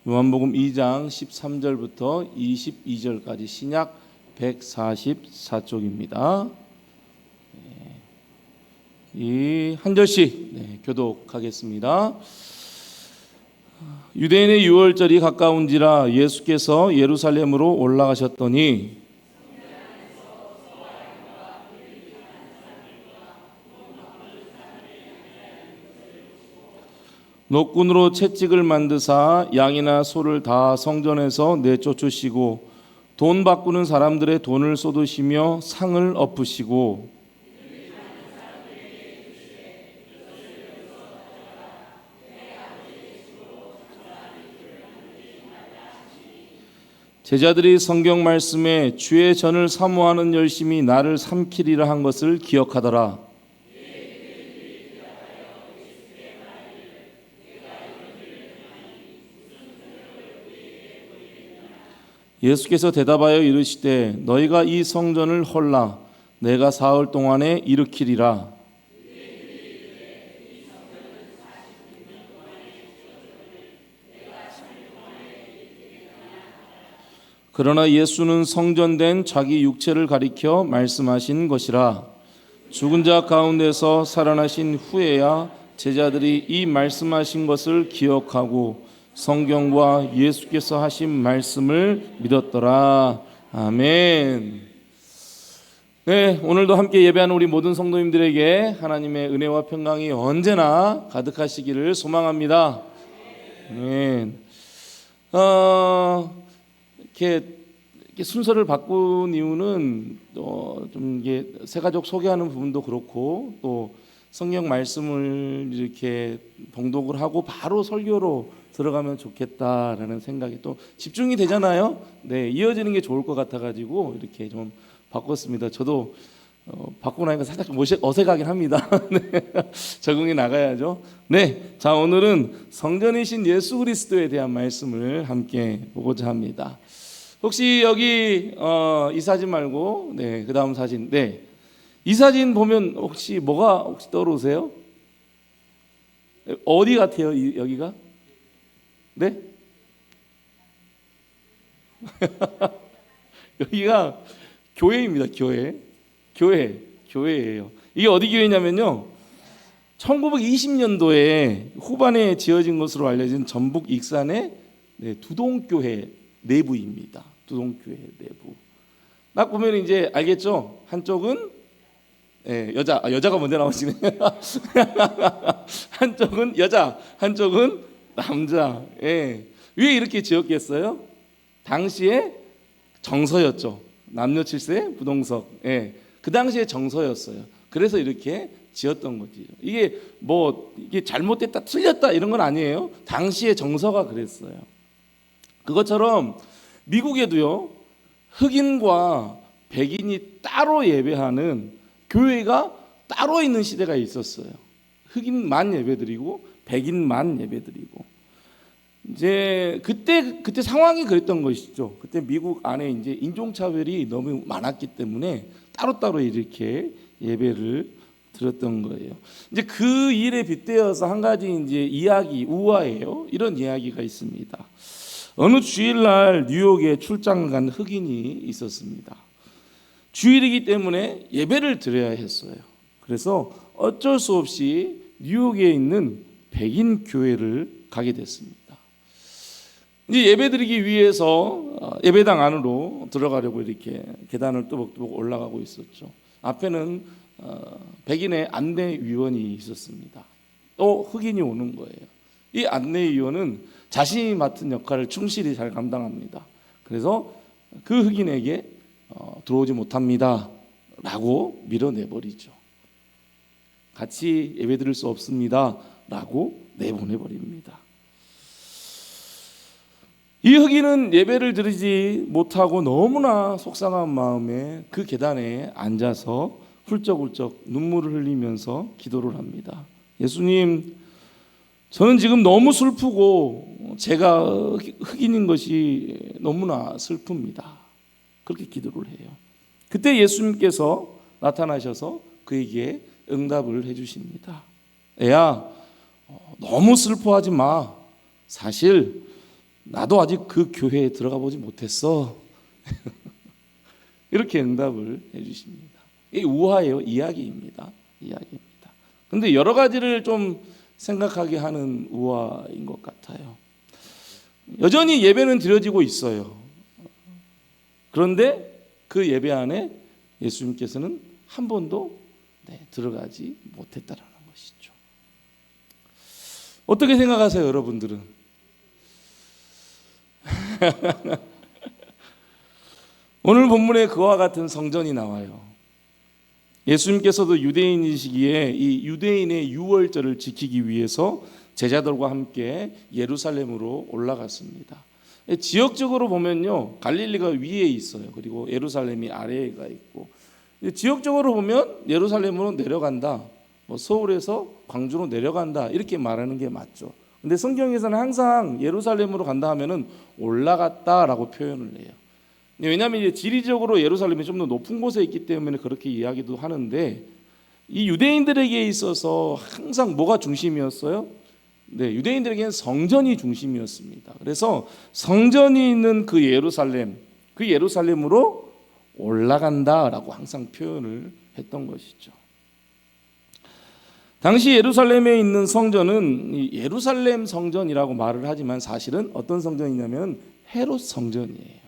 요한복음 2장 13절부터 22절까지 신약 144쪽입니다. 이 한 절씩 교독하겠습니다. 유대인의 유월절이 가까운지라 예수께서 예루살렘으로 올라가셨더니 노끈으로 채찍을 만드사 양이나 소를 다 성전에서 내쫓으시고 돈 바꾸는 사람들의 돈을 쏟으시며 상을 엎으시고 제자들이 성경 말씀에 주의 전을 사모하는 열심이 나를 삼키리라 한 것을 기억하더라. 예수께서 대답하여 이르시되 너희가 이 성전을 헐라 내가 사흘 동안에 일으키리라. 그러나 예수는 성전된 자기 육체를 가리켜 말씀하신 것이라. 죽은 자 가운데서 살아나신 후에야 제자들이 이 말씀하신 것을 기억하고 성경과 예수께서 하신 말씀을 믿었더라. 아멘. 네, 오늘도 함께 예배하는 우리 모든 성도님들에게 하나님의 은혜와 평강이 언제나 가득하시기를 소망합니다. 아멘. 이렇게 순서를 바꾼 이유는 좀 이게 새가족 소개하는 부분도 그렇고 또 성경 말씀을 이렇게 봉독을 하고 바로 설교로 들어가면 좋겠다라는 생각이 또 집중이 되잖아요. 네, 이어지는 게 좋을 것 같아가지고 이렇게 좀 바꿨습니다. 저도 바꾸고 나니까 살짝 어색하긴 합니다. 네, 적응이 나가야죠. 네, 자 오늘은 성전이신 예수 그리스도에 대한 말씀을 함께 보고자 합니다. 혹시 여기 이 사진 말고 그 다음 사진 이 사진 보면 혹시 뭐가 떠오르세요? 어디 같아요? 여기가? 네? 여기가 교회입니다. 교회예요. 이게 어디 교회냐면요 1920년도에 후반에 지어진 것으로 알려진 전북 익산의 두동교회 내부입니다. 두동교회 내부. 딱 보면 이제 알겠죠? 한쪽은 여자가 먼저 나오시네. 한쪽은 여자, 한쪽은 남자. 왜 이렇게 지었겠어요? 당시에 정서였죠. 남녀 7세 부동석. 그 당시에 정서였어요. 그래서 이렇게 지었던 거지. 이게 잘못됐다, 틀렸다 이런 건 아니에요. 당시의 정서가 그랬어요. 그것처럼 미국에도요 흑인과 백인이 따로 예배하는 교회가 따로 있는 시대가 있었어요. 흑인만 예배드리고 백인만 예배드리고 이제 그때 상황이 그랬던 것이죠. 그때 미국 안에 이제 인종차별이 너무 많았기 때문에 따로따로 이렇게 예배를 드렸던 거예요. 이제 그 일에 빗대어서 한 가지 이제 우화예요. 이런 이야기가 있습니다. 어느 주일날 뉴욕에 출장을 간 흑인이 있었습니다. 주일이기 때문에 예배를 드려야 했어요. 그래서 어쩔 수 없이 뉴욕에 있는 백인 교회를 가게 됐습니다. 이제 예배 드리기 위해서 예배당 안으로 들어가려고 이렇게 계단을 뚜벅뚜벅 올라가고 있었죠. 앞에는 백인의 안내위원이 있었습니다. 또 흑인이 오는 거예요. 이 안내위원은 자신이 맡은 역할을 충실히 잘 감당합니다. 그래서 그 흑인에게 들어오지 못합니다 라고 밀어내버리죠. 같이 예배 드릴 수 없습니다 라고 내보내버립니다. 이 흑인은 예배를 드리지 못하고 너무나 속상한 마음에 그 계단에 앉아서 훌쩍훌쩍 눈물을 흘리면서 기도를 합니다. 예수님, 저는 지금 너무 슬프고 제가 흑인인 것이 너무나 슬픕니다. 그렇게 기도를 해요. 그때 예수님께서 나타나셔서 그에게 응답을 해주십니다. 애야, 너무 슬퍼하지 마. 사실 나도 아직 그 교회에 들어가 보지 못했어. 이렇게 응답을 해주십니다. 이 우화예요. 이야기입니다. 이야기입니다. 근데 여러 가지를 좀 생각하게 하는 우화인 것 같아요. 여전히 예배는 드려지고 있어요. 그런데 그 예배 안에 예수님께서는 한 번도 들어가지 못했다라는 것이죠. 어떻게 생각하세요, 여러분들은? 오늘 본문에 그와 같은 성전이 나와요. 예수님께서도 유대인이시기에 이 유대인의 유월절을 지키기 위해서 제자들과 함께 예루살렘으로 올라갔습니다. 지역적으로 보면요, 갈릴리가 위에 있어요. 그리고 예루살렘이 아래에가 있고, 지역적으로 보면 예루살렘으로 내려간다, 서울에서 광주로 내려간다 이렇게 말하는 게 맞죠. 근데 성경에서는 항상 예루살렘으로 간다 하면은 올라갔다라고 표현을 해요. 왜냐하면 이제 지리적으로 예루살렘이 좀 더 높은 곳에 있기 때문에 그렇게 이야기도 하는데, 이 유대인들에게 있어서 항상 뭐가 중심이었어요? 유대인들에게는 성전이 중심이었습니다. 그래서 성전이 있는 그 예루살렘으로 올라간다라고 항상 표현을 했던 것이죠. 당시 예루살렘에 있는 성전은 예루살렘 성전이라고 말을 하지만 사실은 어떤 성전이냐면 헤롯 성전이에요.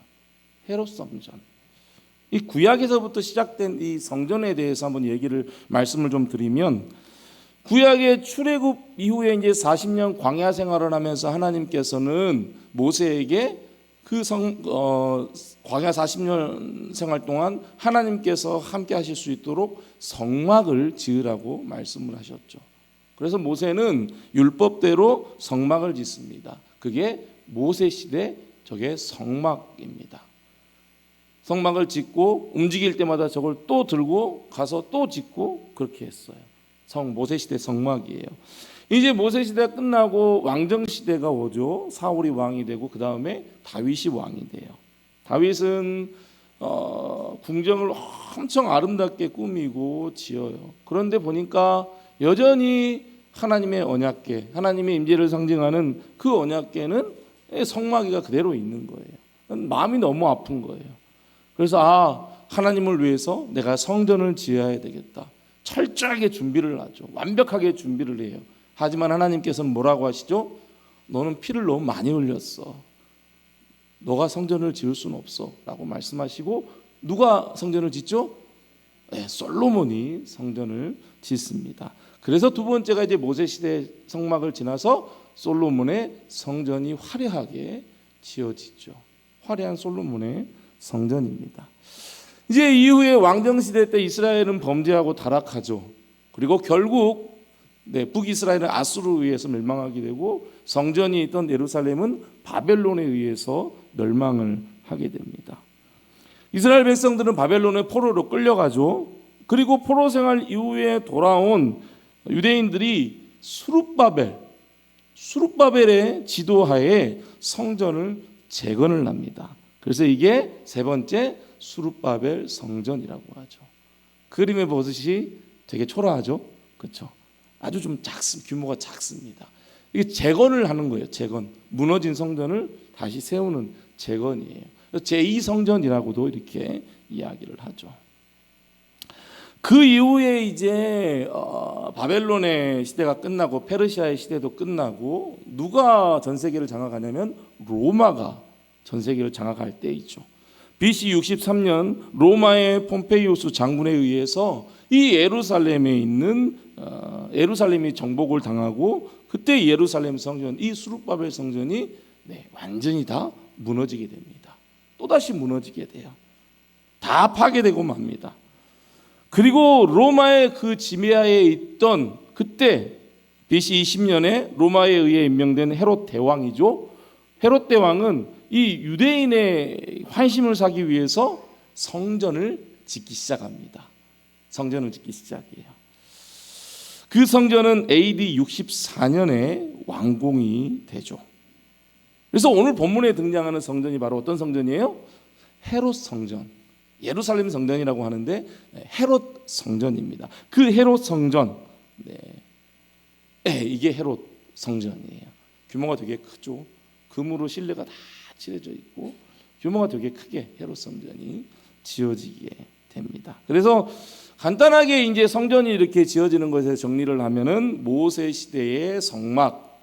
헤롯 성전. 이 구약에서부터 시작된 이 성전에 대해서 한번 말씀을 좀 드리면, 구약의 출애굽 이후에 이제 40년 광야 생활을 하면서 하나님께서는 모세에게 그 광야 40년 생활 동안 하나님께서 함께 하실 수 있도록 성막을 지으라고 말씀을 하셨죠. 그래서 모세는 율법대로 성막을 짓습니다. 그게 모세 시대 저게 성막입니다. 성막을 짓고 움직일 때마다 저걸 또 들고 가서 또 짓고 그렇게 했어요. 모세 시대 성막이에요. 이제 모세 시대가 끝나고 왕정 시대가 오죠. 사울이 왕이 되고 그 다음에 다윗이 왕이 돼요. 다윗은 궁정을 엄청 아름답게 꾸미고 지어요. 그런데 보니까 여전히 하나님의 언약궤, 하나님의 임재를 상징하는 그 언약궤는 성막이가 그대로 있는 거예요. 마음이 너무 아픈 거예요. 그래서 하나님을 위해서 내가 성전을 지어야 되겠다. 철저하게 준비를 하죠. 완벽하게 준비를 해요. 하지만 하나님께서는 뭐라고 하시죠? 너는 피를 너무 많이 흘렸어. 너가 성전을 지을 수는 없어 라고 말씀하시고, 누가 성전을 짓죠? 솔로몬이 성전을 짓습니다. 그래서 두 번째가 이제 모세 시대 성막을 지나서 솔로몬의 성전이 화려하게 지어지죠. 화려한 솔로몬의 성전입니다. 이제 이후에 왕정시대 때 이스라엘은 범죄하고 타락하죠. 그리고 결국 북이스라엘은 아수르에 의해서 멸망하게 되고, 성전이 있던 예루살렘은 바벨론에 의해서 멸망을 하게 됩니다. 이스라엘 백성들은 바벨론의 포로로 끌려가죠. 그리고 포로 생활 이후에 돌아온 유대인들이 수룹바벨의 지도하에 성전을 재건을 합니다. 그래서 이게 세 번째 수룹바벨 성전이라고 하죠. 그림에 보듯이 되게 초라하죠, 그렇죠? 아주 좀 규모가 작습니다. 이게 재건을 하는 거예요. 재건, 무너진 성전을 다시 세우는 재건이에요. 제2성전이라고도 이렇게 이야기를 하죠. 그 이후에 이제 바벨론의 시대가 끝나고 페르시아의 시대도 끝나고, 누가 전 세계를 장악하냐면 로마가 전 세계를 장악할 때이죠. BC 63년 로마의 폼페이우스 장군에 의해서 이 예루살렘에 있는 예루살렘이 정복을 당하고, 그때 예루살렘 성전, 이 수룹바벨 성전이 완전히 다 무너지게 됩니다. 또다시 무너지게 돼요. 다 파괴되고 맙니다. 그리고 로마의 그 지메아에 있던, 그때 BC 20년에 로마에 의해 임명된 헤롯 대왕이죠. 헤롯 대왕은 이 유대인의 환심을 사기 위해서 성전을 짓기 시작합니다. 성전을 짓기 시작해요. 그 성전은 AD 64년에 완공이 되죠. 그래서 오늘 본문에 등장하는 성전이 바로 어떤 성전이에요? 헤롯 성전. 예루살렘 성전이라고 하는데 헤롯 성전입니다. 그 헤롯 성전, 이게 헤롯 성전이에요. 규모가 되게 크죠. 금으로 실내가 다 칠해져 있고 규모가 되게 크게 헤롯 성전이 지어지게 됩니다. 그래서 간단하게 이제 성전이 이렇게 지어지는 것에 정리를 하면은 모세 시대의 성막,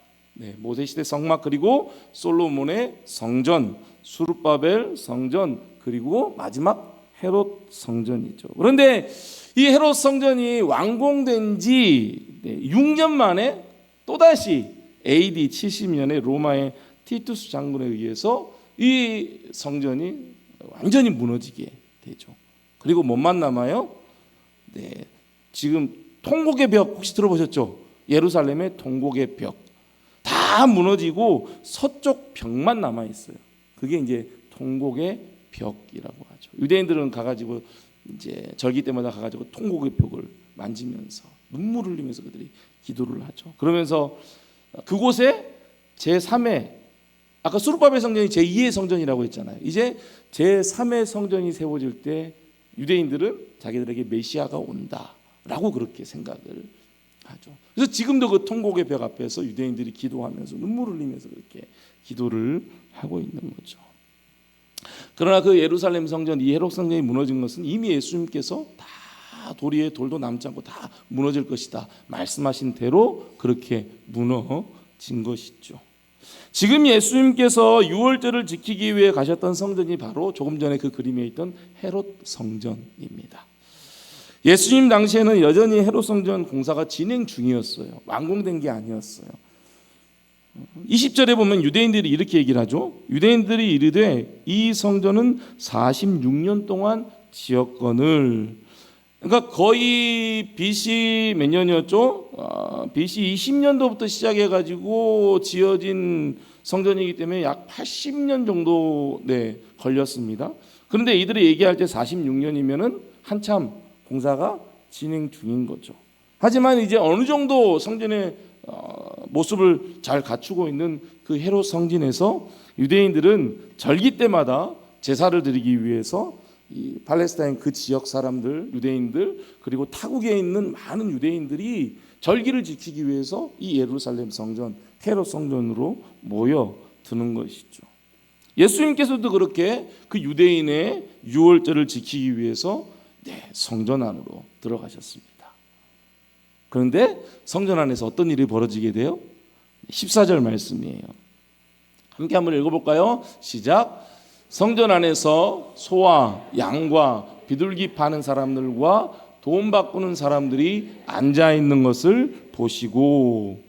모세 시대 성막, 그리고 솔로몬의 성전, 수룹바벨 성전, 그리고 마지막 헤롯 성전이죠. 그런데 이 헤롯 성전이 완공된 지 6년 만에 또다시 AD 70년에 로마의 티투스 장군에 의해서 이 성전이 완전히 무너지게 되죠. 그리고 뭐만 남아요? 지금 통곡의 벽 혹시 들어보셨죠? 예루살렘의 통곡의 벽 다 무너지고 서쪽 벽만 남아 있어요. 그게 이제 통곡의 벽이라고 하죠. 유대인들은 가가지고 이제 절기 때마다 가가지고 통곡의 벽을 만지면서 눈물을 흘리면서 그들이 기도를 하죠. 그러면서 그곳에 제3의 아까 수룹바벨 성전이 제2의 성전이라고 했잖아요. 이제 제3의 성전이 세워질 때 유대인들은 자기들에게 메시아가 온다라고 그렇게 생각을 하죠. 그래서 지금도 그 통곡의 벽 앞에서 유대인들이 기도하면서 눈물을 흘리면서 그렇게 기도를 하고 있는 거죠. 그러나 그 예루살렘 성전, 이 헤롯 성전이 무너진 것은 이미 예수님께서 다 도리에 돌도 남지 않고 다 무너질 것이다 말씀하신 대로 그렇게 무너진 것이죠. 지금 예수님께서 유월절을 지키기 위해 가셨던 성전이 바로 조금 전에 그 그림에 있던 헤롯 성전입니다. 예수님 당시에는 여전히 헤롯 성전 공사가 진행 중이었어요. 완공된 게 아니었어요. 20절에 보면 유대인들이 이렇게 얘기를 하죠. 유대인들이 이르되 이 성전은 46년 동안 지었거늘. 그러니까 거의 BC 몇 년이었죠? BC 20년도부터 시작해가지고 지어진 성전이기 때문에 약 80년 정도 걸렸습니다. 그런데 이들이 얘기할 때 46년이면은 한참 공사가 진행 중인 거죠. 하지만 이제 어느 정도 성전의 모습을 잘 갖추고 있는 그 헤롯 성전에서 유대인들은 절기 때마다 제사를 드리기 위해서 이 팔레스타인 그 지역 사람들, 유대인들, 그리고 타국에 있는 많은 유대인들이 절기를 지키기 위해서 이 예루살렘 성전, 헤롯 성전으로 모여드는 것이죠. 예수님께서도 그렇게 그 유대인의 유월절을 지키기 위해서 성전 안으로 들어가셨습니다. 그런데 성전 안에서 어떤 일이 벌어지게 돼요? 14절 말씀이에요. 함께 한번 읽어볼까요? 시작. 성전 안에서 소와 양과 비둘기 파는 사람들과 돈 바꾸는 사람들이 앉아 있는 것을 보시고,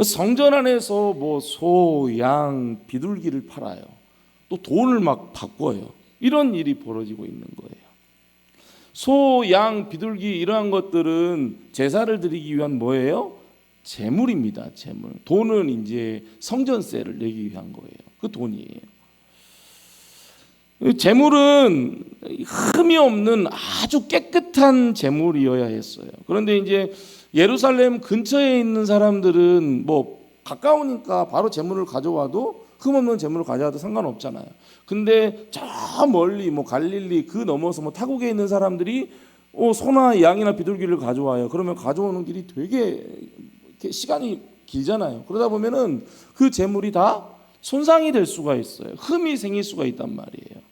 성전 안에서 뭐 소, 양, 비둘기를 팔아요. 또 돈을 막 바꿔요. 이런 일이 벌어지고 있는 거예요. 소, 양, 비둘기 이러한 것들은 제사를 드리기 위한 뭐예요? 재물입니다. 재물. 돈은 이제 성전세를 내기 위한 거예요. 그 돈이에요. 재물은 흠이 없는 아주 깨끗한 재물이어야 했어요. 그런데 이제 예루살렘 근처에 있는 사람들은 뭐 가까우니까 바로 재물을 가져와도 흠 없는 재물을 가져와도 상관없잖아요. 근데 저 멀리 뭐 갈릴리 그 넘어서 뭐 타국에 있는 사람들이 소나 양이나 비둘기를 가져와요. 그러면 가져오는 길이 되게 시간이 길잖아요. 그러다 보면은 그 재물이 다 손상이 될 수가 있어요. 흠이 생길 수가 있단 말이에요.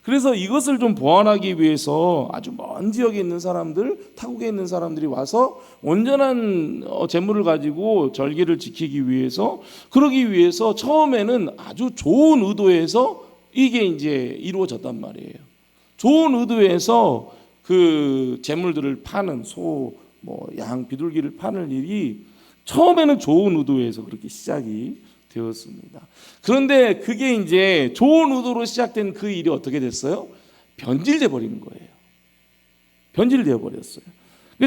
그래서 이것을 좀 보완하기 위해서 아주 먼 지역에 있는 사람들, 타국에 있는 사람들이 와서 온전한 재물을 가지고 절기를 지키기 위해서, 그러기 위해서 처음에는 아주 좋은 의도에서 이게 이제 이루어졌단 말이에요. 좋은 의도에서 그 재물들을 파는 소, 뭐 양, 비둘기를 파는 일이 처음에는 좋은 의도에서 그렇게 시작이 되었습니다. 그런데 그게 이제 좋은 의도로 시작된 그 일이 어떻게 됐어요? 변질돼 버리는 거예요. 변질되어 버렸어요.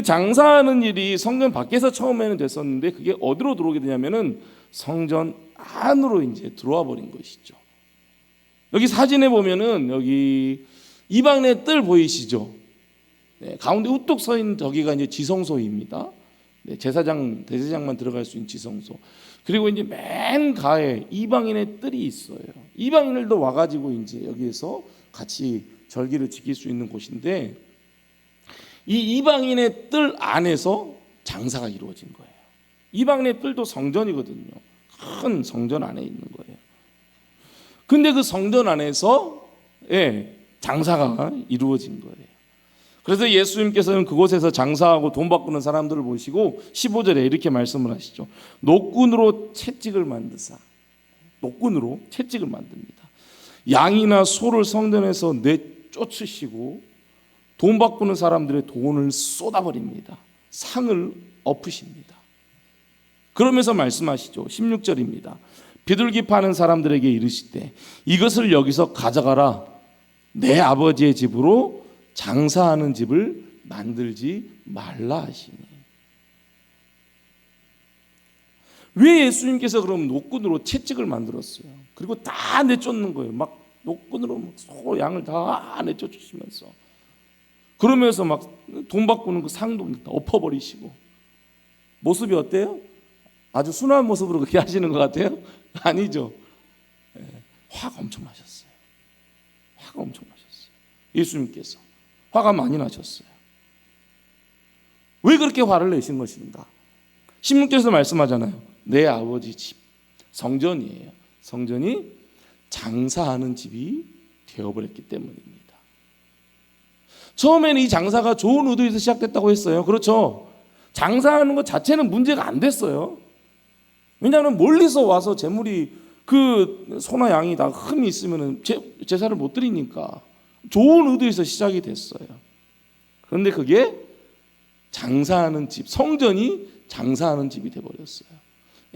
장사하는 일이 성전 밖에서 처음에는 됐었는데 그게 어디로 들어오게 되냐면은 성전 안으로 이제 들어와 버린 것이죠. 여기 사진에 보면은 여기 이방인의 뜰 보이시죠? 가운데 우뚝 서 있는 저기가 이제 지성소입니다. 제사장, 대제장만 들어갈 수 있는 지성소. 그리고 이제 맨 가에 이방인의 뜰이 있어요. 이방인들도 와가지고 이제 여기에서 같이 절기를 지킬 수 있는 곳인데, 이 이방인의 뜰 안에서 장사가 이루어진 거예요. 이방인의 뜰도 성전이거든요. 큰 성전 안에 있는 거예요. 근데 그 성전 안에서 장사가 이루어진 거예요. 그래서 예수님께서는 그곳에서 장사하고 돈 바꾸는 사람들을 보시고 15절에 이렇게 말씀을 하시죠. 노끈으로 채찍을 만드사. 노끈으로 채찍을 만듭니다. 양이나 소를 성전에서 내쫓으시고 돈 바꾸는 사람들의 돈을 쏟아버립니다. 상을 엎으십니다. 그러면서 말씀하시죠. 16절입니다. 비둘기 파는 사람들에게 이르시되 이것을 여기서 가져가라. 내 아버지의 집으로 장사하는 집을 만들지 말라 하시니. 왜 예수님께서 그럼 노끈으로 채찍을 만들었어요? 그리고 다 내쫓는 거예요. 막 노끈으로 소 양을 다 내쫓으시면서, 그러면서 막 돈 바꾸는 그 상도 다 엎어버리시고. 모습이 어때요? 아주 순한 모습으로 그렇게 하시는 것 같아요? 아니죠. 화가 엄청 나셨어요. 화가 엄청 나셨어요. 예수님께서 화가 많이 나셨어요. 왜 그렇게 화를 내신 것인가? 16절에서 말씀하잖아요. 내 아버지 집, 성전이에요. 성전이 장사하는 집이 되어버렸기 때문입니다. 처음에는 이 장사가 좋은 의도에서 시작됐다고 했어요. 그렇죠. 장사하는 것 자체는 문제가 안 됐어요. 왜냐하면 멀리서 와서 재물이, 그 소나 양이 다 흠이 있으면 제사를 못 드리니까 좋은 의도에서 시작이 됐어요. 그런데 그게 장사하는 집, 성전이 장사하는 집이 되어버렸어요.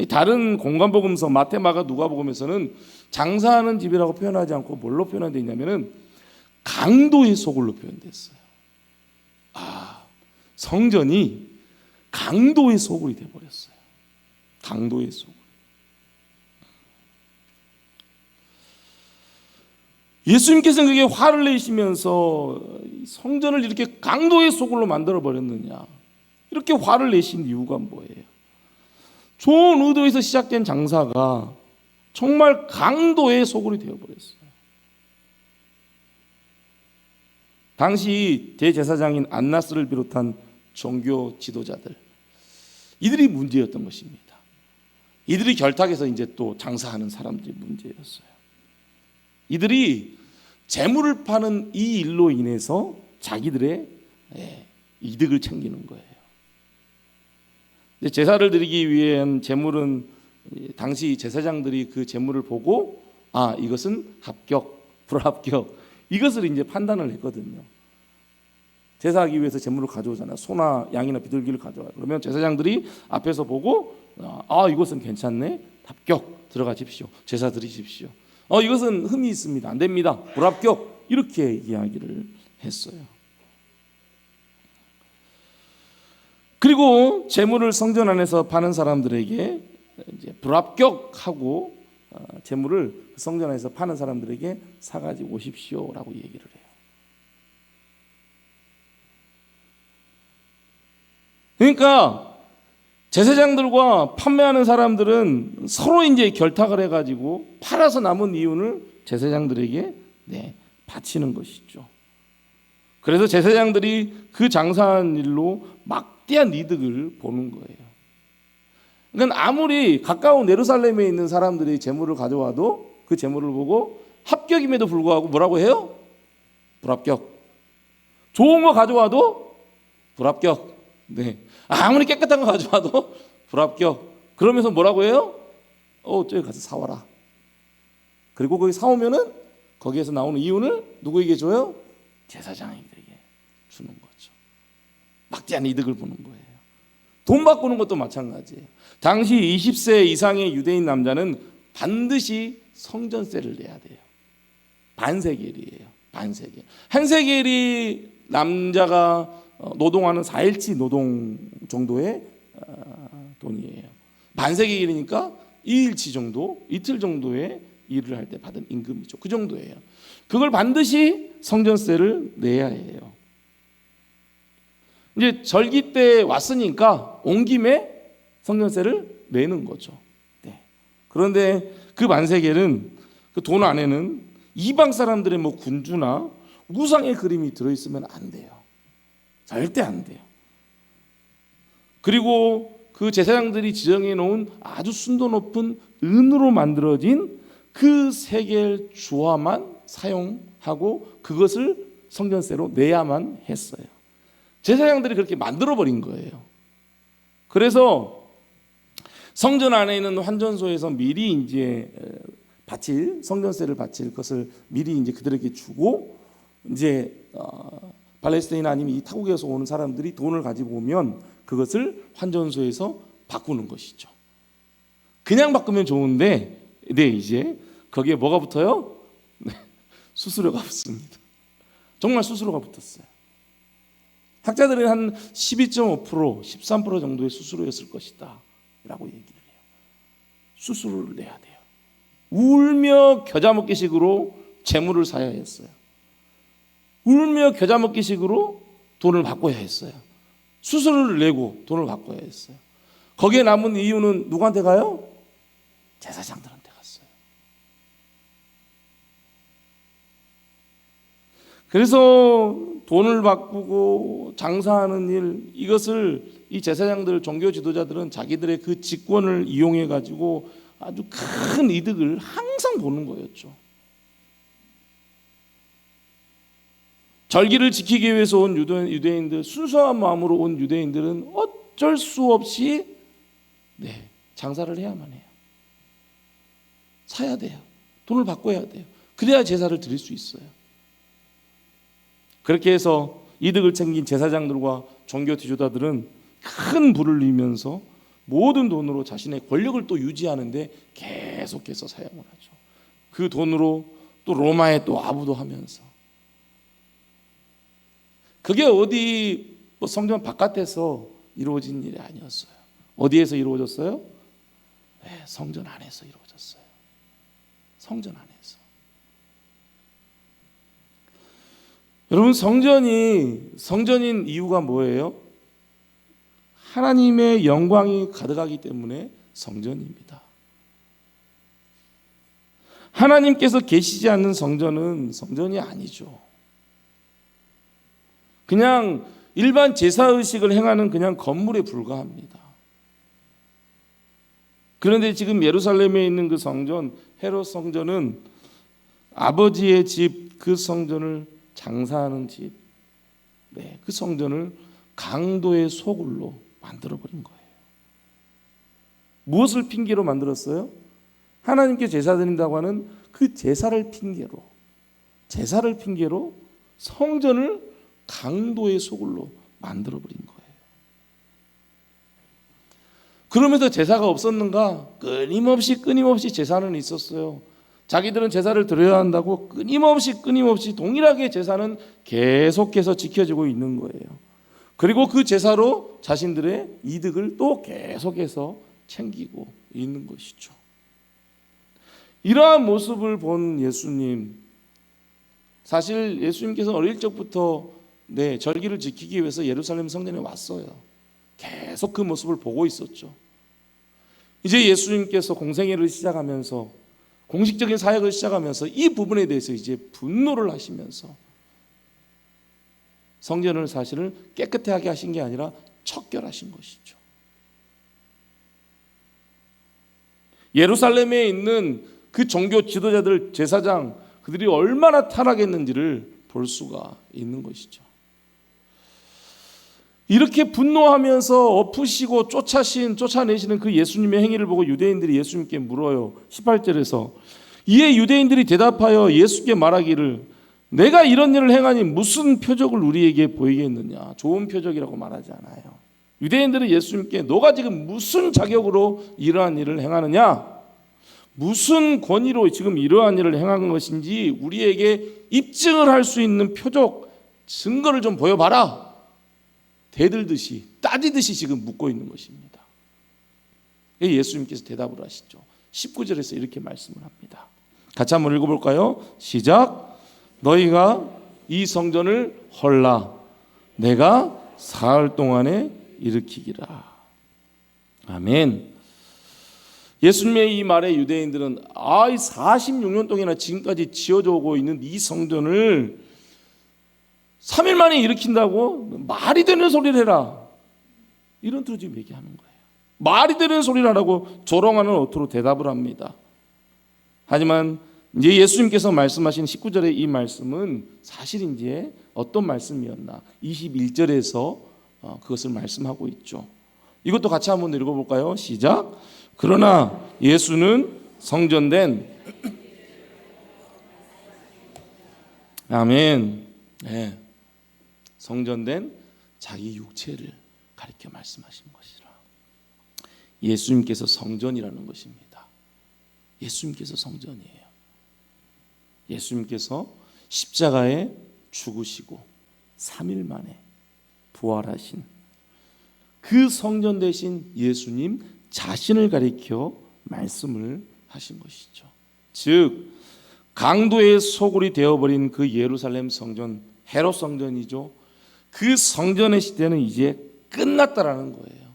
다른 공관복음서 마태, 마가, 누가복음에서는 장사하는 집이라고 표현하지 않고 뭘로 표현되어 있냐면은 강도의 소굴로 표현됐어요. 성전이 강도의 소굴이 되어버렸어요. 강도의 소굴. 예수님께서는 그게 화를 내시면서 성전을 이렇게 강도의 소굴로 만들어 버렸느냐, 이렇게 화를 내신 이유가 뭐예요? 좋은 의도에서 시작된 장사가 정말 강도의 소굴이 되어버렸어요. 당시 대제사장인 안나스를 비롯한 종교 지도자들, 이들이 문제였던 것입니다. 이들이 결탁해서 이제 또 장사하는 사람들이 문제였어요. 이들이 재물을 파는 이 일로 인해서 자기들의 이득을 챙기는 거예요. 제사를 드리기 위한 재물은 당시 제사장들이 그 재물을 보고 이것은 합격, 불합격, 이것을 이제 판단을 했거든요. 제사하기 위해서 재물을 가져오잖아요. 소나 양이나 비둘기를 가져와요. 그러면 제사장들이 앞에서 보고 이것은 괜찮네, 합격, 들어가십시오, 제사 드리십시오. 이것은 흠이 있습니다, 안 됩니다, 불합격, 이렇게 이야기를 했어요. 그리고 재물을 성전 안에서 파는 사람들에게 이제 불합격하고 재물을 성전 안에서 파는 사람들에게 사가지고 오십시오라고 얘기를 해요. 그러니까 제사장들과 판매하는 사람들은 서로 이제 결탁을 해가지고 팔아서 남은 이윤을 제사장들에게 바치는 것이죠. 그래서 제사장들이 그 장사한 일로 막대한 이득을 보는 거예요. 그러니까 아무리 가까운 예루살렘에 있는 사람들이 재물을 가져와도 그 재물을 보고 합격임에도 불구하고 뭐라고 해요? 불합격. 좋은 거 가져와도 불합격. 아무리 깨끗한 거 가져와도 불합격. 그러면서 뭐라고 해요? 저기 가서 사와라. 그리고 거기 사오면은 거기에서 나오는 이윤을 누구에게 줘요? 제사장에게 주는 거죠. 막대한 이득을 보는 거예요. 돈 바꾸는 것도 마찬가지예요. 당시 20세 이상의 유대인 남자는 반드시 성전세를 내야 돼요. 반세겔이에요. 반세겔. 한 세겔이 남자가 노동하는 4일치 노동 정도의 돈이에요. 반세겔이니까 2일치 정도, 이틀 정도의 일을 할 때 받은 임금이죠. 그 정도예요. 그걸 반드시 성전세를 내야 해요. 이제 절기 때 왔으니까 온 김에 성전세를 내는 거죠. 그런데 그 반세겔은 그 돈 안에는 이방 사람들의 군주나 우상의 그림이 들어있으면 안 돼요. 절대 안 돼요. 그리고 그 제사장들이 지정해 놓은 아주 순도 높은 은으로 만들어진 그 세겔 주화만 사용하고 그것을 성전세로 내야만 했어요. 제사장들이 그렇게 만들어버린 거예요. 그래서 성전 안에 있는 환전소에서 미리 이제 바칠 성전세를 바칠 것을 미리 이제 그들에게 주고, 이제 팔레스타인 아니면 이 타국에서 오는 사람들이 돈을 가지고 오면 그것을 환전소에서 바꾸는 것이죠. 그냥 바꾸면 좋은데, 네, 이제 거기에 뭐가 붙어요? 네, 수수료가 붙습니다. 정말 수수료가 붙었어요. 학자들은 한 12.5%, 13% 정도의 수수료였을 것이다 라고 얘기를 해요. 수수료를 내야 돼요. 울며 겨자 먹기식으로 재물을 사야 했어요. 울며 겨자 먹기식으로 돈을 바꿔야 했어요. 수수료를 내고 돈을 바꿔야 했어요. 거기에 남은 이유는 누구한테 가요? 제사장들한테 갔어요. 그래서 돈을 바꾸고 장사하는 일, 이것을 이 제사장들, 종교 지도자들은 자기들의 그 직권을 이용해 가지고 아주 큰 이득을 항상 보는 거였죠. 절기를 지키기 위해서 온 유대인들, 순수한 마음으로 온 유대인들은 어쩔 수 없이 장사를 해야만 해요. 사야 돼요. 돈을 바꿔야 돼요. 그래야 제사를 드릴 수 있어요. 그렇게 해서 이득을 챙긴 제사장들과 종교 지도자들은 큰 부를 이면서 모든 돈으로 자신의 권력을 또 유지하는데 계속해서 사용을 하죠. 그 돈으로 또 로마에 또 아부도 하면서. 그게 어디 성전 바깥에서 이루어진 일이 아니었어요. 어디에서 이루어졌어요? 네, 성전 안에서 이루어졌어요. 성전 안에서. 여러분, 성전인 이유가 뭐예요? 하나님의 영광이 가득하기 때문에 성전입니다. 하나님께서 계시지 않는 성전은 성전이 아니죠. 그냥 일반 제사의식을 행하는 그냥 건물에 불과합니다. 그런데 지금 예루살렘에 있는 그 성전, 헤롯 성전은 아버지의 집, 그 성전을 장사하는 집, 그 성전을 강도의 소굴로 만들어버린 거예요. 무엇을 핑계로 만들었어요? 하나님께 제사 드린다고 하는 그 제사를 핑계로 성전을 강도의 소굴로 만들어버린 거예요. 그러면서 제사가 없었는가? 끊임없이 제사는 있었어요. 자기들은 제사를 드려야 한다고 끊임없이 동일하게 제사는 계속해서 지켜지고 있는 거예요. 그리고 그 제사로 자신들의 이득을 또 계속해서 챙기고 있는 것이죠. 이러한 모습을 본 예수님, 사실 예수님께서 어릴 적부터 절기를 지키기 위해서 예루살렘 성전에 왔어요. 계속 그 모습을 보고 있었죠. 이제 예수님께서 공생애를 시작하면서, 공식적인 사역을 시작하면서 이 부분에 대해서 이제 분노를 하시면서 성전을 사실은 깨끗하게 하신 게 아니라 척결하신 것이죠. 예루살렘에 있는 그 종교 지도자들, 제사장, 그들이 얼마나 타락했는지를 볼 수가 있는 것이죠. 이렇게 분노하면서 엎으시고 쫓아내시는 그 예수님의 행위를 보고 유대인들이 예수님께 물어요. 18절에서 이에 유대인들이 대답하여 예수께 말하기를 내가 이런 일을 행하니 무슨 표적을 우리에게 보이겠느냐. 좋은 표적이라고 말하지 않아요. 유대인들은 예수님께 너가 지금 무슨 자격으로 이러한 일을 행하느냐, 무슨 권위로 지금 이러한 일을 행한 것인지 우리에게 입증을 할 수 있는 표적, 증거를 좀 보여봐라. 대들듯이 따지듯이 지금 묻고 있는 것입니다. 예수님께서 대답을 하시죠. 19절에서 이렇게 말씀을 합니다. 같이 한번 읽어볼까요? 시작. 너희가 이 성전을 헐라 내가 사흘 동안에 일으키기라. 아멘. 예수님의 이 말에 유대인들은 46년 동안이나 지금까지 지어져 오고 있는 이 성전을 3일 만에 일으킨다고? 말이 되는 소리를 해라. 이런 뜻으로 지금 얘기하는 거예요. 말이 되는 소리를 하라고 조롱하는 어투로 대답을 합니다. 하지만 이제 예수님께서 말씀하신 19절의 이 말씀은 사실 이제 어떤 말씀이었나 21절에서 그것을 말씀하고 있죠. 이것도 같이 한번 읽어볼까요? 시작. 그러나 예수는 성전된 아멘. 네. 성전된 자기 육체를 가리켜 말씀하신 것이라. 예수님께서 성전이라는 것입니다. 예수님께서 성전이에요. 예수님께서 십자가에 죽으시고 3일 만에 부활하신 그 성전 대신 예수님 자신을 가리켜 말씀을 하신 것이죠. 즉 강도의 소굴이 되어버린 그 예루살렘 성전, 헤롯 성전이죠. 그 성전의 시대는 이제 끝났다라는 거예요.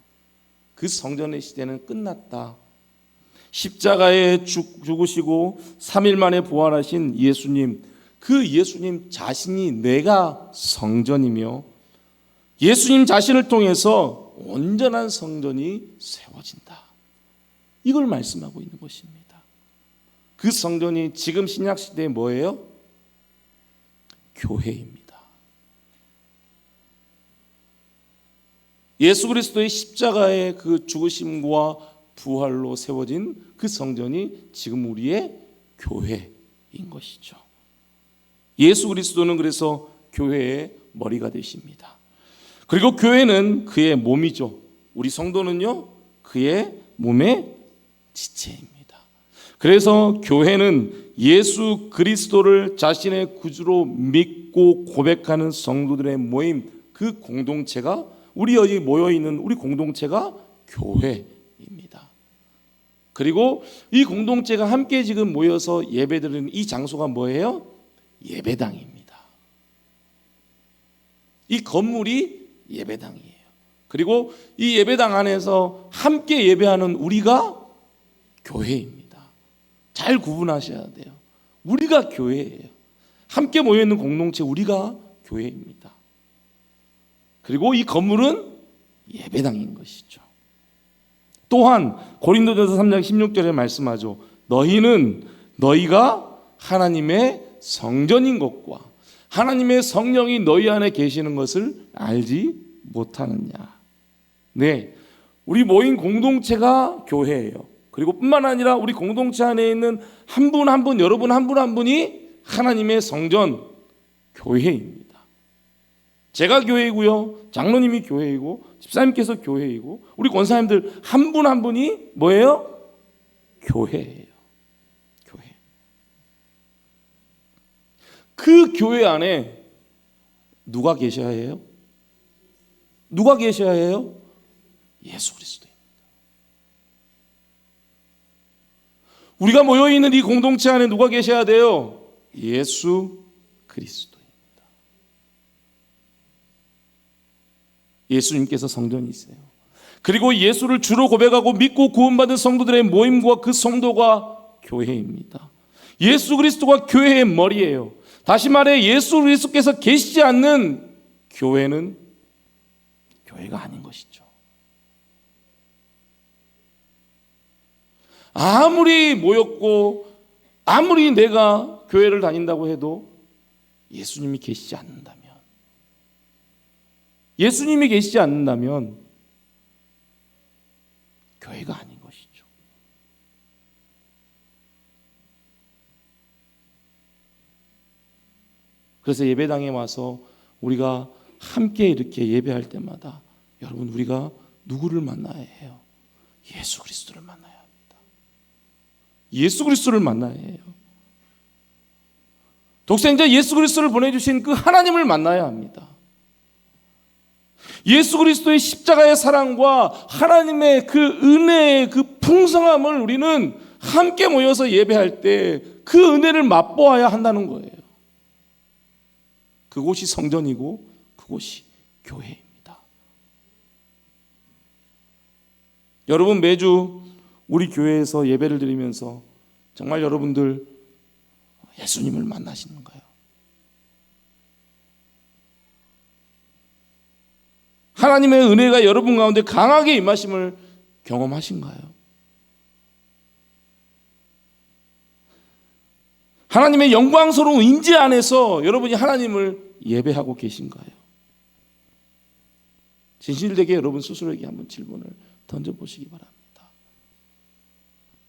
그 성전의 시대는 끝났다. 십자가에 죽으시고 3일 만에 부활하신 예수님, 그 예수님 자신이 내가 성전이며 예수님 자신을 통해서 온전한 성전이 세워진다. 이걸 말씀하고 있는 것입니다. 그 성전이 지금 신약 시대에 뭐예요? 교회입니다. 예수 그리스도의 십자가의 그 죽으심과 부활로 세워진 그 성전이 지금 우리의 교회인 것이죠. 예수 그리스도는 그래서 교회의 머리가 되십니다. 그리고 교회는 그의 몸이죠. 우리 성도는요, 그의 몸의 지체입니다. 그래서 교회는 예수 그리스도를 자신의 구주로 믿고 고백하는 성도들의 모임, 그 공동체가 우리 여기 모여있는 우리 공동체가 교회입니다. 그리고 이 공동체가 함께 지금 모여서 예배드리는 이 장소가 뭐예요? 예배당입니다. 이 건물이 예배당이에요. 그리고 이 예배당 안에서 함께 예배하는 우리가 교회입니다. 잘 구분하셔야 돼요. 우리가 교회예요. 함께 모여있는 공동체 우리가 교회입니다. 그리고 이 건물은 예배당인 것이죠. 또한 고린도전서 3장 16절에 말씀하죠. 너희는 너희가 하나님의 성전인 것과 하나님의 성령이 너희 안에 계시는 것을 알지 못하느냐. 네, 우리 모인 공동체가 교회예요. 그리고 뿐만 아니라 우리 공동체 안에 있는 한 분 한 분, 여러분 한 분 한 분이 하나님의 성전, 교회입니다. 제가 교회이고요, 장로님이 교회이고, 집사님께서 교회이고, 우리 권사님들 한 분 한 분이 뭐예요? 교회예요. 교회. 그 교회 안에 누가 계셔야 해요? 누가 계셔야 해요? 예수 그리스도입니다. 우리가 모여있는 이 공동체 안에 누가 계셔야 돼요? 예수 그리스도입니다. 예수님께서 성전이세요. 그리고 예수를 주로 고백하고 믿고 구원받은 성도들의 모임과 그 성도가 교회입니다. 예수 그리스도가 교회의 머리예요. 다시 말해 예수 그리스도께서 계시지 않는 교회는 교회가 아닌 것이죠. 아무리 모였고 아무리 내가 교회를 다닌다고 해도 예수님이 계시지 않는다면, 예수님이 계시지 않는다면 교회가 아닌 것이죠. 그래서 예배당에 와서 우리가 함께 이렇게 예배할 때마다 여러분 우리가 누구를 만나야 해요? 예수 그리스도를 만나야 합니다. 예수 그리스도를 만나야 해요. 독생자 예수 그리스도를 보내주신 그 하나님을 만나야 합니다. 예수 그리스도의 십자가의 사랑과 하나님의 그 은혜의 그 풍성함을 우리는 함께 모여서 예배할 때 그 은혜를 맛보아야 한다는 거예요. 그곳이 성전이고 그곳이 교회입니다. 여러분 매주 우리 교회에서 예배를 드리면서 정말 여러분들 예수님을 만나시는가요? 하나님의 은혜가 여러분 가운데 강하게 임하심을 경험하신가요? 하나님의 영광스러운 임재 안에서 여러분이 하나님을 예배하고 계신가요? 진실되게 여러분 스스로에게 한번 질문을 던져보시기 바랍니다.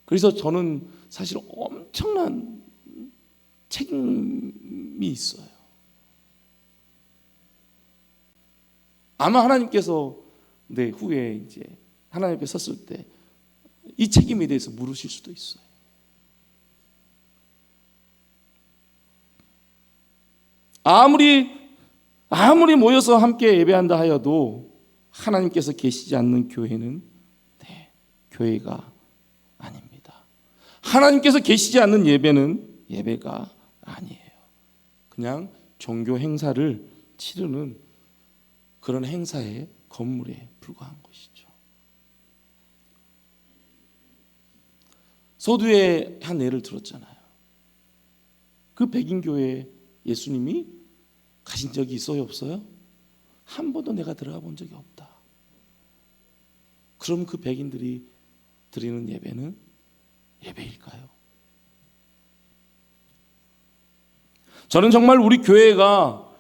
그래서 저는 사실 엄청난 책임이 있어요. 아마 하나님께서 후에 이제 하나님 앞에 섰을 때 이 책임에 대해서 물으실 수도 있어요. 아무리 모여서 함께 예배한다 하여도 하나님께서 계시지 않는 교회는 교회가 아닙니다. 하나님께서 계시지 않는 예배는 예배가 아니에요. 그냥 종교 행사를 치르는 그런 행사의 건물에 불과한 것이죠. 서두에 한 예를 들었잖아요. 그 백인교회에 예수님이 가신 적이 있어요, 없어요? 한 번도 내가 들어가 본 적이 없다. 그럼 그 백인들이 드리는 예배는 예배일까요? 저는 정말 우리 교회가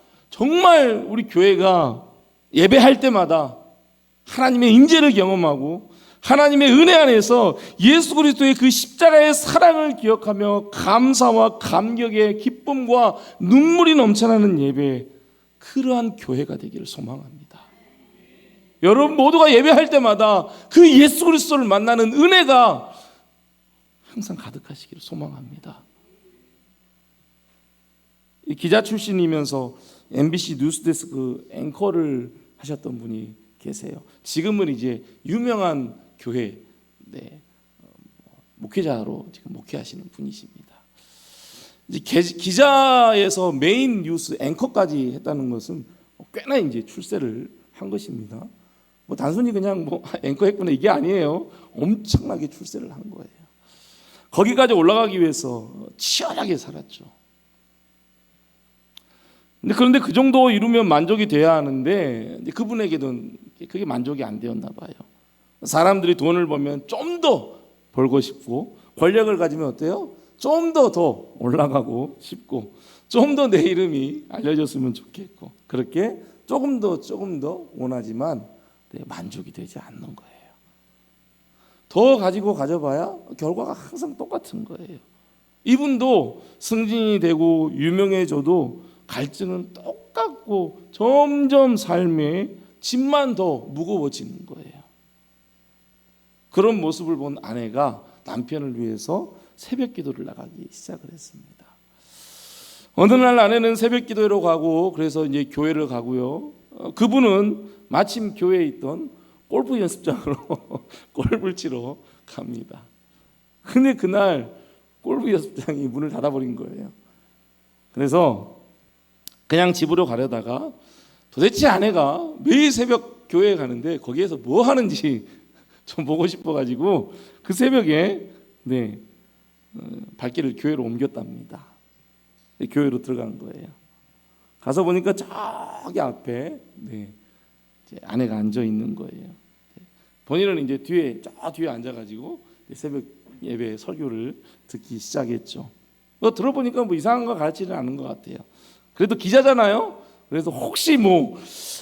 예배할 때마다 하나님의 임재를 경험하고 하나님의 은혜 안에서 예수 그리스도의 그 십자가의 사랑을 기억하며 감사와 감격의 기쁨과 눈물이 넘쳐나는 예배, 그러한 교회가 되기를 소망합니다. 여러분 모두가 예배할 때마다 그 예수 그리스도를 만나는 은혜가 항상 가득하시기를 소망합니다. 기자 출신이면서 MBC 뉴스데스크 앵커를 하셨던 분이 계세요. 지금은 이제 유명한 교회 목회자로 지금 목회하시는 분이십니다. 이제 기자에서 메인 뉴스 앵커까지 했다는 것은 꽤나 이제 출세를 한 것입니다. 단순히 그냥 앵커 했구나 이게 아니에요. 엄청나게 출세를 한 거예요. 거기까지 올라가기 위해서 치열하게 살았죠. 그런데 그 정도 이루면 만족이 돼야 하는데 그분에게는 그게 만족이 안 되었나 봐요. 사람들이 돈을 벌면 좀 더 벌고 싶고, 권력을 가지면 어때요? 좀 더 올라가고 싶고, 좀 더 내 이름이 알려졌으면 좋겠고, 그렇게 조금 더 원하지만 만족이 되지 않는 거예요. 더 가지고 가져봐야 결과가 항상 똑같은 거예요. 이분도 승진이 되고 유명해져도 갈증은 똑같고 점점 삶의 짐만 더 무거워지는 거예요. 그런 모습을 본 아내가 남편을 위해서 새벽 기도를 나가기 시작을 했습니다. 어느 날 아내는 새벽 기도회로 가고 그래서 이제 교회를 가고요. 그분은 마침 교회에 있던 골프 연습장으로 골프를 치러 갑니다. 근데 그날 골프 연습장이 문을 닫아버린 거예요. 그래서 그냥 집으로 가려다가 도대체 아내가 매일 새벽 교회에 가는데 거기에서 뭐 하는지 좀 보고 싶어가지고 그 새벽에 발길을 교회로 옮겼답니다. 교회로 들어간 거예요. 가서 보니까 저기 앞에 아내가 앉아 있는 거예요. 본인은 이제 저 뒤에 앉아가지고 새벽 예배 설교를 듣기 시작했죠. 들어보니까 이상한 거 가르치지는 않은 것 같아요. 그래도 기자잖아요. 그래서 혹시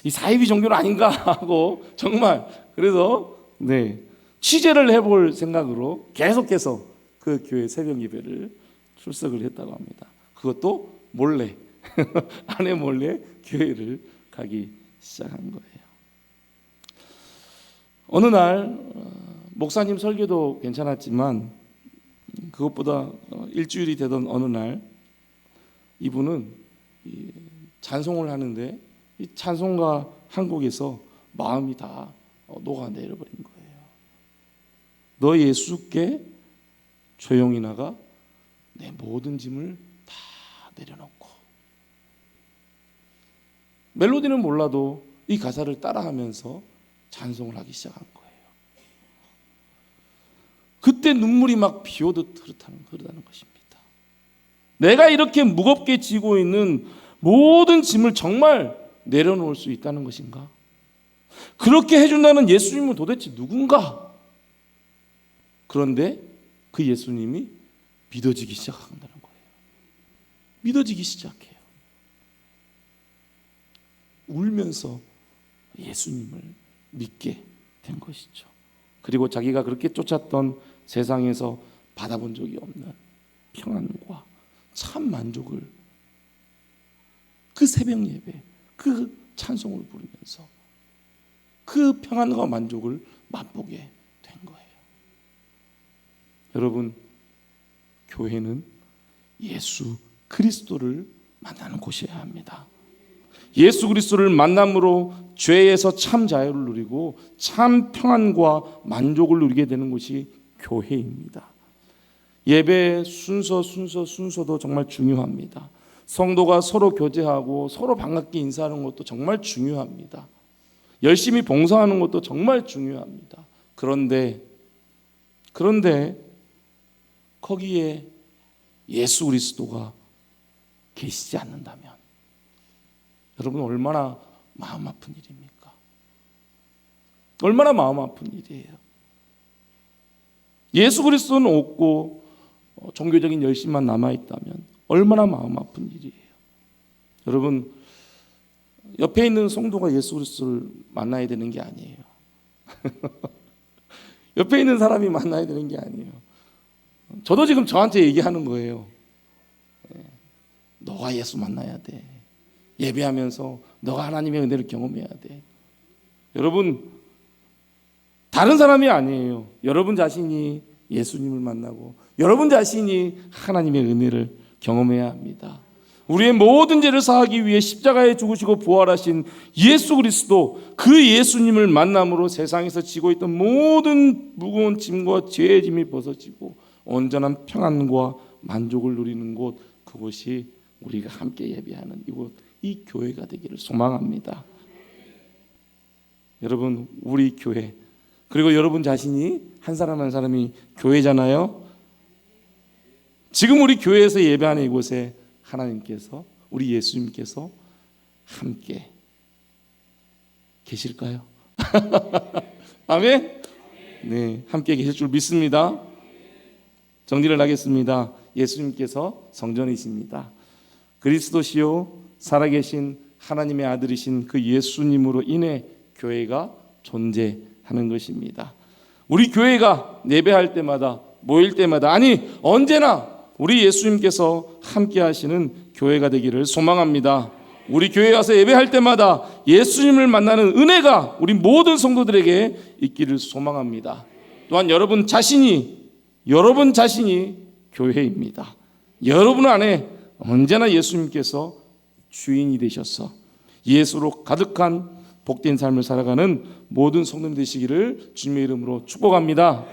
이 사이비 종교는 아닌가 하고 정말 그래서 취재를 해볼 생각으로 계속해서 그 교회 새벽 예배를 출석을 했다고 합니다. 그것도 몰래 아내 몰래 교회를 가기 시작한 거예요. 어느 날 목사님 설교도 괜찮았지만 그것보다 일주일이 되던 어느 날 이분은 찬송을 하는데 이 찬송가 한 곡에서 마음이 다 녹아내려버린 거예요. 너 예수께 조용히 나가 내 모든 짐을 다 내려놓고. 멜로디는 몰라도 이 가사를 따라하면서 찬송을 하기 시작한 거예요. 그때 눈물이 막 비 오듯 흐르다는 것입니다. 내가 이렇게 무겁게 지고 있는 모든 짐을 정말 내려놓을 수 있다는 것인가? 그렇게 해준다는 예수님은 도대체 누군가? 그런데 그 예수님이 믿어지기 시작한다는 거예요. 믿어지기 시작해요. 울면서 예수님을 믿게 된 것이죠. 그리고 자기가 그렇게 쫓았던 세상에서 받아본 적이 없는 평안과 참 만족을 그 새벽 예배, 그 찬송을 부르면서 그 평안과 만족을 맛보게 된 거예요. 여러분, 교회는 예수 그리스도를 만나는 곳이어야 합니다. 예수 그리스도를 만남으로 죄에서 참 자유를 누리고 참 평안과 만족을 누리게 되는 곳이 교회입니다. 예배 순서도 정말 중요합니다. 성도가 서로 교제하고 서로 반갑게 인사하는 것도 정말 중요합니다. 열심히 봉사하는 것도 정말 중요합니다. 그런데 거기에 예수 그리스도가 계시지 않는다면 여러분, 얼마나 마음 아픈 일입니까? 얼마나 마음 아픈 일이에요. 예수 그리스도는 없고 종교적인 열심만 남아있다면 얼마나 마음 아픈 일이에요. 여러분, 옆에 있는 성도가 예수 그리스도를 만나야 되는 게 아니에요. 옆에 있는 사람이 만나야 되는 게 아니에요. 저도 지금 저한테 얘기하는 거예요. 너가 예수 만나야 돼. 예배하면서 너가 하나님의 은혜를 경험해야 돼. 여러분, 다른 사람이 아니에요. 여러분 자신이 예수님을 만나고 여러분 자신이 하나님의 은혜를 경험해야 합니다. 우리의 모든 죄를 사하기 위해 십자가에 죽으시고 부활하신 예수 그리스도, 그 예수님을 만남으로 세상에서 지고 있던 모든 무거운 짐과 죄의 짐이 벗어지고 온전한 평안과 만족을 누리는 곳, 그곳이 우리가 함께 예배하는 이곳, 이 교회가 되기를 소망합니다. 여러분, 우리 교회, 그리고 여러분 자신이 한 사람 한 사람이 교회잖아요. 지금 우리 교회에서 예배하는 이곳에 하나님께서, 우리 예수님께서 함께 계실까요? 아멘? 네, 함께 계실 줄 믿습니다. 정리를 하겠습니다. 예수님께서 성전이십니다. 그리스도시요 살아계신 하나님의 아들이신 그 예수님으로 인해 교회가 존재하는 것입니다. 우리 교회가 예배할 때마다, 모일 때마다, 아니 언제나 우리 예수님께서 함께 하시는 교회가 되기를 소망합니다. 우리 교회에 와서 예배할 때마다 예수님을 만나는 은혜가 우리 모든 성도들에게 있기를 소망합니다. 또한 여러분 자신이 교회입니다. 여러분 안에 언제나 예수님께서 주인이 되셔서 예수로 가득한 복된 삶을 살아가는 모든 성도님 되시기를 주님의 이름으로 축복합니다.